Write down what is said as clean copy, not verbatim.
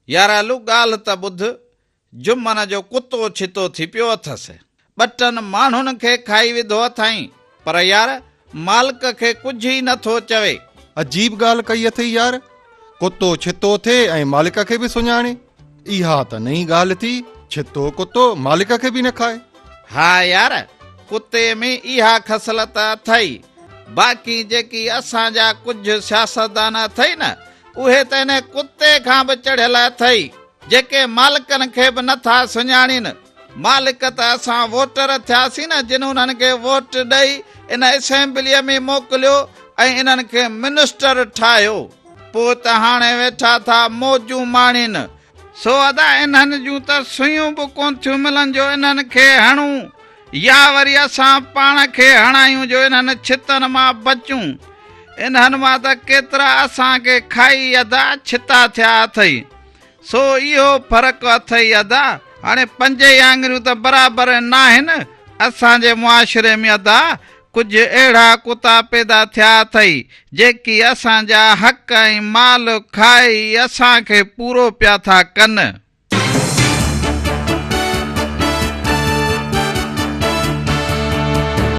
यार हलू ॻाल्हि त ॿुध, जुम्मन जो कुतो छितो थी पियो अथसि, ॿटनि माण्हुनि खे खाई विधो अथई, पर यार मालिक खे कुझु ई नथो चवे। अजीब ॻाल्हि कई अथई यार, कुतो छितो थिए ऐं मालिक खे बि सुञाणे। इहा त नई ॻाल्हि थी, छितो कुतो मालिक खे बि न खाए। हा यार, कुते में इहा ख़सलत अथई। बाक़ी जेकी असांजा कुझु सियासतदान अथई न, उहे त इन कुते खां बि चढ़ियल अथई, जेके मालिकनि खे बि नथा सुञाणीनि। मालिक त असां वोटर थियासीं न, जिन उन्हनि खे वोट ॾेई इन असेंबलीअ में मोकिलियो ऐं इन्हनि खे मिनिस्टर ठाहियो। पोइ त हाणे वेठा था मौजूं माणीनि। सो अदा इन्हनि जूं त सुयूं बि कोन थियूं मिलनि जो इन्हनि खे हणूं, या वरी असां पाण खे हणायूं जो इन्हनि छितनि मां बचूं। इन्हनि मां त केतिरा असांखे खाई अदा छिता थिया अथई। सो इहो फ़र्क़ु अथई अदा। हाणे पंज आङुरियूं त बराबरि न आहिनि। असांजे मुआशिरे में अदा कुझु अहिड़ा कुता पैदा थिया अथई, जेकी असांजा हक़ ऐं माल खाई असांखे पूरो पिया था कनि।